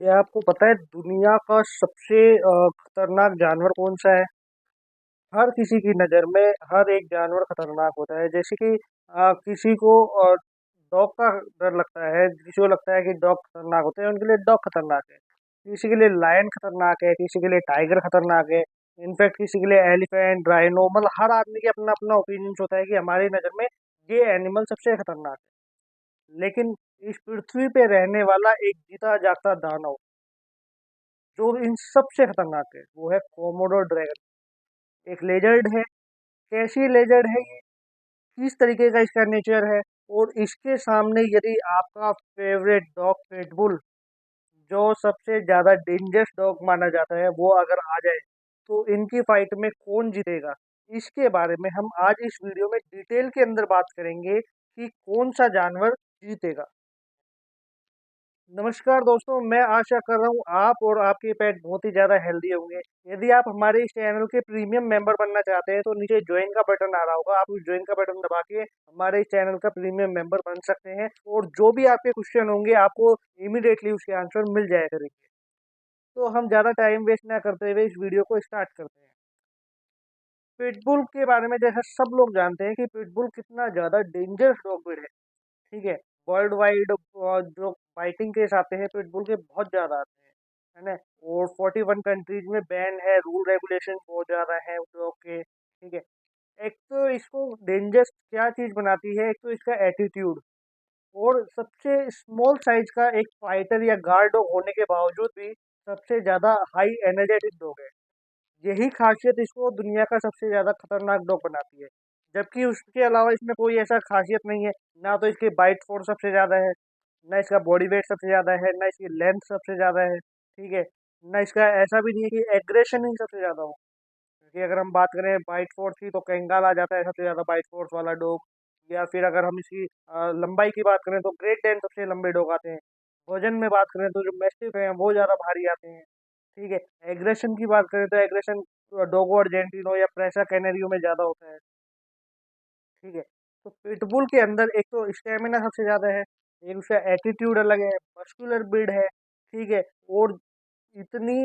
क्या आपको पता है दुनिया का सबसे खतरनाक जानवर कौन सा है? हर किसी की नज़र में हर एक जानवर खतरनाक होता है। जैसे कि किसी को डॉग का डर लगता है, किसी को लगता है कि डॉग खतरनाक होते हैं, उनके लिए डॉग खतरनाक है। किसी के लिए लायन खतरनाक है, किसी के लिए टाइगर खतरनाक है। इनफैक्ट किसी के लिए एलिफेंट, राइनो, मतलब हर आदमी के अपना अपना ओपिनियंस होता है कि हमारी नज़र में ये एनिमल सबसे खतरनाक है। लेकिन इस पृथ्वी पे रहने वाला एक जीता जागता दानव जो इन सबसे खतरनाक है वो है कोमोडो ड्रैगन। एक लेजर्ड है। कैसी लेजर्ड है ये, किस तरीके का इसका नेचर है, और इसके सामने यदि आपका फेवरेट डॉग पिटबुल, जो सबसे ज्यादा डेंजरस डॉग माना जाता है, वो अगर आ जाए तो इनकी फाइट में कौन जीतेगा। इसके बारे में हम आज इस वीडियो में डिटेल के अंदर बात करेंगे कि कौन सा जानवर जीतेगा। नमस्कार दोस्तों, मैं आशा कर रहा हूँ आप और आपके पेट बहुत ही ज़्यादा हेल्दी होंगे। यदि आप हमारे इस चैनल के प्रीमियम मेंबर बनना चाहते हैं तो नीचे ज्वाइन का बटन आ रहा होगा, आप उस ज्वाइन का बटन दबा के हमारे इस चैनल का प्रीमियम मेंबर बन सकते हैं, और जो भी आपके क्वेश्चन होंगे आपको इमीडिएटली उसके आंसर मिल जाया करेंगे। तो हम ज़्यादा टाइम वेस्ट ना करते हुए इस वीडियो को स्टार्ट करते हैं। पिटबुल के बारे में जैसा सब लोग जानते हैं कि पिटबुल कितना ज़्यादा डेंजरस डॉग ब्रीड है। ठीक है। वर्ल्ड वाइड जो फाइटिंग केस आते हैं पिटबुल के बहुत ज़्यादा आते हैं, है ना। और 41 कंट्रीज में बैन है, रूल रेगुलेशन बहुत ज़्यादा है डॉग के। ठीक है। एक तो इसको डेंजरस क्या चीज़ बनाती है, एक तो इसका एटीट्यूड। और सबसे स्मॉल साइज का एक फाइटर या गार्ड डॉग होने के बावजूद भी सबसे ज़्यादा हाई एनर्जेटिक डॉग है। यही खासियत इसको दुनिया का सबसे ज़्यादा खतरनाक डॉग बनाती है। जबकि उसके अलावा इसमें कोई ऐसा खासियत नहीं है। ना तो इसकी बाइट फोर्स सबसे ज़्यादा है, ना इसका बॉडी वेट सबसे ज़्यादा है, ना इसकी लेंथ सबसे ज़्यादा है। ठीक है। ना इसका ऐसा भी नहीं है कि एग्रेशन ही सबसे ज़्यादा हो। क्योंकि अगर हम बात करें बाइट फोर्स की तो कंगाल आ जाता है सबसे ज़्यादा बाइट फोर्स वाला डॉग। या फिर अगर हम इसकी लंबाई की बात करें तो ग्रेट डैन सबसे लंबे डॉग आते हैं। वजन में बात करें तो जो मैस्टिफ है वो ज़्यादा भारी आते हैं। ठीक है। एग्रेशन की बात करें तो एग्रेशन डोगो अर्जेंटिनो या प्रेसा कैनेरियो में ज़्यादा होता है। ठीक है। तो पिटबुल के अंदर एक तो स्टेमिना सबसे ज़्यादा है, एक उसका एटीट्यूड अलग है, मस्कुलर ब्रीड है। ठीक है। और इतनी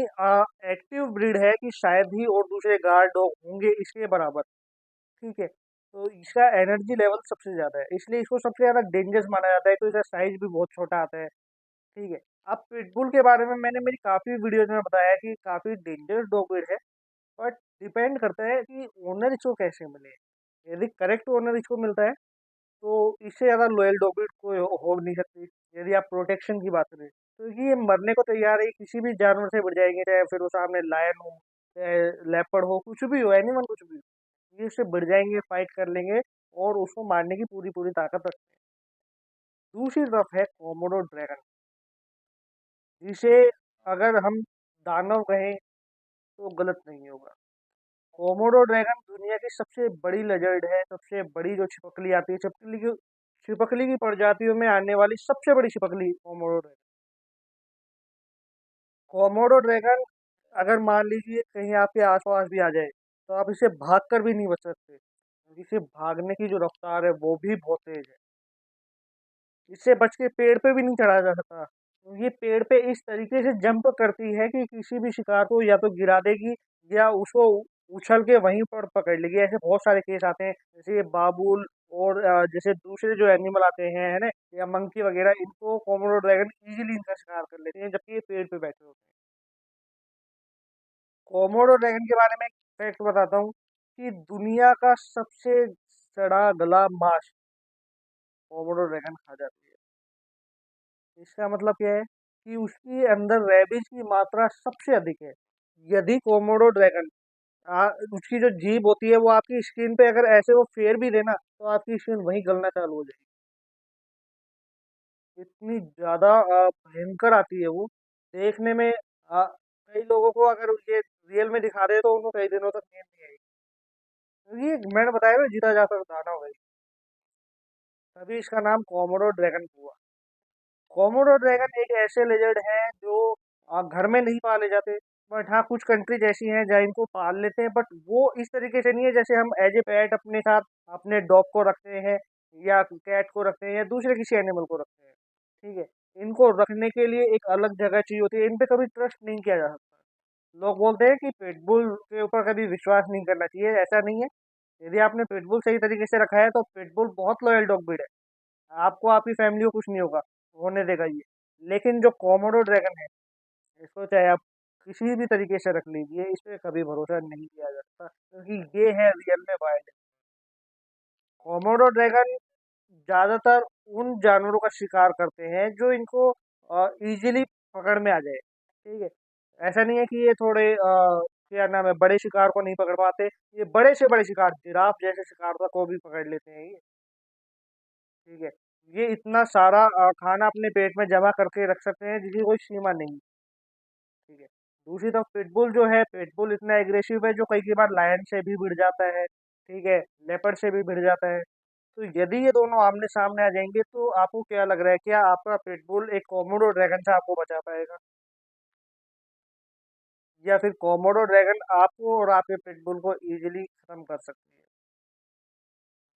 एक्टिव ब्रीड है कि शायद ही और दूसरे गार्ड डॉग होंगे इसके बराबर। ठीक है। तो इसका एनर्जी लेवल सबसे ज़्यादा है, इसलिए इसको सबसे ज़्यादा डेंजरस माना जाता है। तो इसका साइज भी बहुत छोटा आता है। ठीक है। अब पिटबुल के बारे में मैंने मेरी काफ़ी वीडियोज में बताया कि काफ़ी डेंजरस डॉग ब्रीड है। बट डिपेंड करता है कि ओनर इसको कैसे मिले। यदि करेक्ट ओनर इसको मिलता है तो इससे ज़्यादा लॉयल डॉग ब्रीड कोई हो नहीं सकती। यदि आप प्रोटेक्शन की बात करें तो ये मरने को तैयार है, किसी भी जानवर से बढ़ जाएंगे, चाहे फिर वो सामने लायन हो, चाहे लेपर्ड हो, कुछ भी हो, एनिमल कुछ भी हो, ये उससे बढ़ जाएंगे, फाइट कर लेंगे और उसको मारने की पूरी पूरी ताकत रखते हैं। दूसरी तरफ है कोमोडो ड्रैगन, जिसे अगर हम दानव कहें तो गलत नहीं होगा। कोमोडो ड्रैगन दुनिया की सबसे बड़ी लजर्ड है, सबसे बड़ी जो छिपकली आती है, छिपकली की प्रजातियों में आने वाली सबसे बड़ी छिपकली कोमोडो ड्रैगन। कोमोडो ड्रैगन अगर मान लीजिए कहीं आपके आसपास भी आ जाए तो आप इसे भाग कर भी नहीं बच सकते, क्योंकि इसे भागने की जो रफ्तार है वो भी बहुत तेज है। इससे बच के पेड़ पे भी नहीं चढ़ा जा सकता। तो ये पेड़ पे इस तरीके से जंप करती है कि किसी भी शिकार को या तो गिरा देगी या उसको उछल के वहीं पर पकड़ लेगी। ऐसे बहुत सारे केस आते हैं, जैसे ये बाबुल और जैसे दूसरे जो एनिमल आते हैं, है ना, या मंकी वगैरह, इनको कोमोडो ड्रैगन इजीली इनका शिकार कर लेते हैं जबकि ये पेड़ पे बैठे होते हैं। कोमोडो ड्रैगन के बारे में एक फैक्ट बताता हूँ कि दुनिया का सबसे सड़ा गला मांस कोमोडो ड्रैगन खा जाती है। इसका मतलब क्या है कि उसके अंदर रेबिज की मात्रा सबसे अधिक है। यदि कोमोडो ड्रैगन उसकी जो जीभ होती है वो आपकी स्किन पे अगर ऐसे वो फेर भी देना तो आपकी स्किन वहीं गलना चालू हो जाएगी। इतनी ज़्यादा भयंकर आती है वो। देखने में कई लोगों को अगर ये रियल में दिखा दे तो उनको कई दिनों तक नींद नहीं आएगी। ये मैंने बताया ना, जीता जाता दाना हो गई, तभी इसका नाम कोमोडो ड्रैगन हुआ। कोमोडो ड्रैगन एक ऐसे लेजर्ड है जो घर में नहीं पाले जाते। बट हाँ, कुछ कंट्रीज ऐसी हैं जहाँ इनको पाल लेते हैं, बट वो इस तरीके से नहीं है जैसे हम एज ए पेट अपने साथ अपने डॉग को रखते हैं या कैट को रखते हैं या दूसरे किसी एनिमल को रखते हैं। ठीक है। इनको रखने के लिए एक अलग जगह चाहिए होती है, इन पे कभी ट्रस्ट नहीं किया जा सकता। लोग बोलते हैं कि पिटबुल के ऊपर कभी विश्वास नहीं करना चाहिए, ऐसा नहीं है। यदि आपने पिटबुल सही तरीके से रखा है तो पिटबुल बहुत लॉयल डॉग ब्रीड है, आपको आपकी फैमिली को कुछ नहीं होगा, होने देगा ये। लेकिन जो कोमोडो ड्रैगन है, इसको चाहे आप किसी भी तरीके से रख लीजिए, इस पे कभी भरोसा नहीं किया जा सकता, क्योंकि ये है रियल में वाइल्ड। कोमोडो ड्रैगन ज़्यादातर उन जानवरों का शिकार करते हैं जो इनको इजीली पकड़ में आ जाए, ठीक है। ऐसा नहीं है कि ये थोड़े क्या नाम है, बड़े शिकार को नहीं पकड़ पाते। ये बड़े से बड़े शिकार, जिराफ जैसे शिकार को भी पकड़ लेते हैं ये, ठीक है। ये इतना सारा खाना अपने पेट में जमा करके रख सकते हैं जिसकी कोई सीमा नहीं, ठीक है। दूसरी तरफ पिटबुल जो है, पिटबुल इतना एग्रेसिव है जो कई कई बार लायन से भी भिड़ जाता है, ठीक है, लेपर्ड से भी भिड़ जाता है। तो यदि ये दोनों आमने सामने आ जाएंगे तो आपको क्या लग रहा है, क्या आपका पिटबुल एक कोमोडो ड्रैगन से आपको बचा पाएगा, या फिर कोमोडो ड्रैगन आपको और आपके पिटबुल को इजीली खत्म कर सकती है?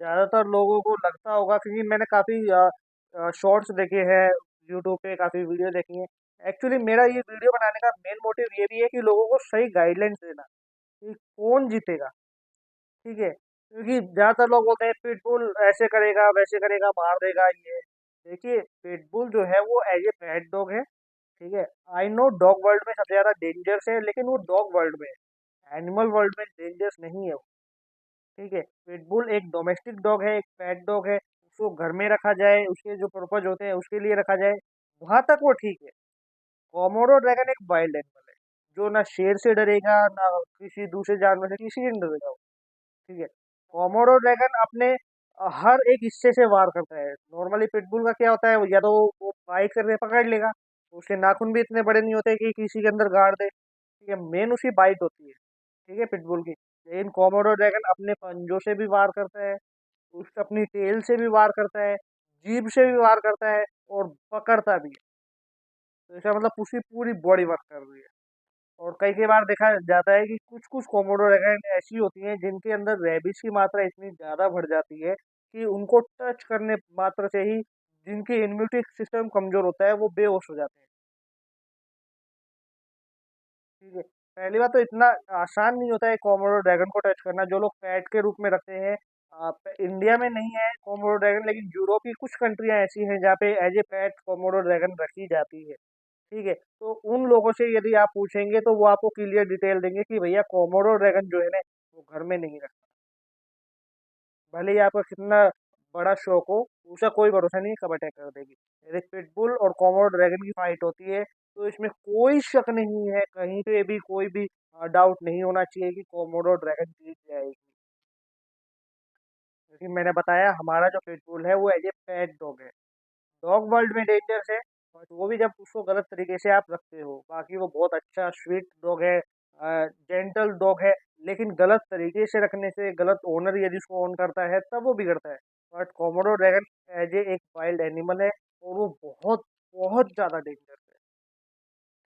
ज़्यादातर लोगों को लगता होगा, क्योंकि मैंने काफ़ी शॉर्ट्स देखे हैं यूट्यूब पे, काफ़ी वीडियो देखी हैं। एक्चुअली मेरा ये वीडियो बनाने का मेन मोटिव ये भी है कि लोगों को सही गाइडलाइंस देना कि कौन जीतेगा, ठीक है। क्योंकि ज़्यादातर लोग बोलते हैं पिटबुल ऐसे करेगा, वैसे करेगा, मार देगा ये। देखिए, पिटबुल जो है वो एज ए पेट डॉग है, ठीक है। आई नो डॉग वर्ल्ड में सबसे ज़्यादा डेंजर्स है, लेकिन वो डॉग वर्ल्ड में है, एनिमल वर्ल्ड में डेंजर्स नहीं है वो, ठीक है। पिटबुल एक डोमेस्टिक डॉग है, एक पेट डॉग है। उसको घर में रखा जाए, उसके जो पर्पज होते हैं उसके लिए रखा जाए, वहाँ तक वो ठीक है। कोमोडो ड्रैगन एक वाइल्ड एनिमल है, जो ना शेर से डरेगा, ना किसी दूसरे जानवर से, किसी से नहीं डरेगा वो, ठीक है। कोमोडो ड्रैगन अपने हर एक हिस्से से वार करता है। नॉर्मली पिटबुल का क्या होता है, या तो वो बाइट करके पकड़ लेगा, उसके नाखून भी इतने बड़े नहीं होते कि किसी के अंदर गाड़ दे, ठीक है, मेन उसकी बाइट होती है, ठीक है, पिटबुल की। लेकिन कोमोडो ड्रैगन अपने पंजों से भी वार करता है, उस अपनी टेल से भी वार करता है, जीभ से भी वार करता है, और पकड़ता भी है। तो इसका मतलब उसकी पूरी बॉडी वर्क कर रही है। और कई कई बार देखा जाता है कि कुछ कुछ कोमोडो ड्रैगन ऐसी होती हैं जिनके अंदर रेबिस की मात्रा इतनी ज़्यादा बढ़ जाती है कि उनको टच करने मात्र से ही जिनकी इम्यूनिटी सिस्टम कमज़ोर होता है वो बेहोश हो जाते हैं, ठीक है। पहली बात तो इतना आसान नहीं होता है कोमोडो ड्रैगन को टच करना, जो लोग पेट के रूप में रखते हैं। इंडिया में नहीं है कोमोडो ड्रैगन, लेकिन यूरोप की कुछ कंट्रियां ऐसी हैं जहाँ पे as a pet Komodo dragon रखी जाती है, ठीक है। तो उन लोगों से यदि आप पूछेंगे तो वो आपको क्लियर डिटेल देंगे कि भैया कोमोडो ड्रैगन जो है ना, वो घर में नहीं रखना। भले ही आपका कितना बड़ा शौक हो, उसका कोई भरोसा नहीं है कब अटैक कर देगी। यदि पिटबुल और कोमोडो ड्रैगन की फाइट होती है तो इसमें कोई शक नहीं है, कहीं पे भी कोई भी डाउट नहीं होना चाहिए कि कोमोडो ड्रैगन जीत जाएगी। क्योंकि मैंने बताया, हमारा जो पिटबुल है वो एज ए पेट डॉग है। डॉग वर्ल्ड में डेंजर्स है, बट वो भी जब उसको गलत तरीके से आप रखते हो। बाकी वो बहुत अच्छा स्वीट डॉग है, जेंटल डॉग है, लेकिन गलत तरीके से रखने से, गलत ओनर यदि उसको ओन करता है तब वो बिगड़ता है। But Komodo dragon as a एक वाइल्ड एनिमल है, और वो बहुत बहुत ज़्यादा डेंजरस है,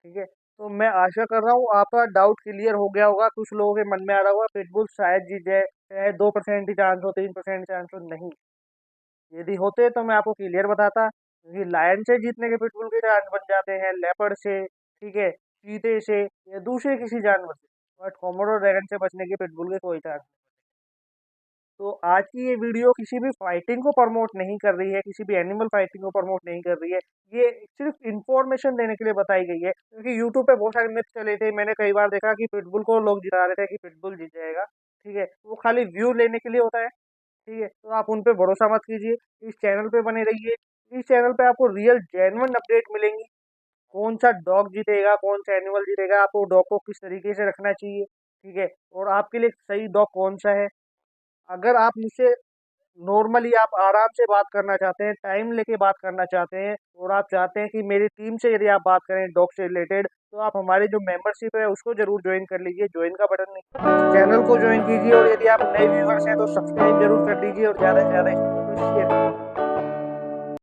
ठीक है। तो मैं आशा कर रहा हूँ आपका डाउट क्लियर हो गया होगा। कुछ लोगों के मन में आ रहा होगा पिटबुल शायद जीत जाए, चाहे 2% ही चांस हो, 3% चांस हो, नहीं। यदि होते तो मैं आपको क्लियर बताता, क्योंकि लायन से जीतने के पिटबुल के चांस बन जाते हैं लेपर्ड से, ठीक है, चीते से, या दूसरे किसी जानवर से। बट कोमोडो ड्रैगन से बचने के पिटबुल के कोई चांस नहीं। तो आज की ये वीडियो किसी भी फाइटिंग को प्रमोट नहीं कर रही है, किसी भी एनिमल फाइटिंग को प्रमोट नहीं कर रही है। ये सिर्फ इंफॉर्मेशन देने के लिए बताई गई है, क्योंकि यूट्यूब पे बहुत सारे मिथ चले थे। मैंने कई बार देखा कि पिटबुल को लोग जिता रहे थे कि पिटबुल जीत जाएगा, ठीक है, वो खाली व्यू लेने के लिए होता है, ठीक है। तो आप उन पे भरोसा मत कीजिए, इस चैनल पे बने रहिए। इस चैनल पे आपको रियल जेन्युइन अपडेट मिलेंगी, कौन सा डॉग जीतेगा, कौन सा एनिमल जीतेगा, आपको डॉग को किस तरीके से रखना चाहिए, ठीक है, और आपके लिए सही डॉग कौन सा है। अगर आप मुझसे नॉर्मली आप आराम से बात करना चाहते हैं, टाइम लेके बात करना चाहते हैं, और आप चाहते हैं कि मेरी टीम से यदि आप बात करें डॉग से रिलेटेड, तो आप हमारी जो मेंबरशिप है उसको जरूर ज्वाइन कर लीजिए। ज्वाइन का बटन नहीं, चैनल को ज्वाइन कीजिए, और यदि आप नए व्यूवर्स हैं तो सब्सक्राइब जरूर कर लीजिए, और ज़्यादा से ज़्यादा इस वीडियो को शेयर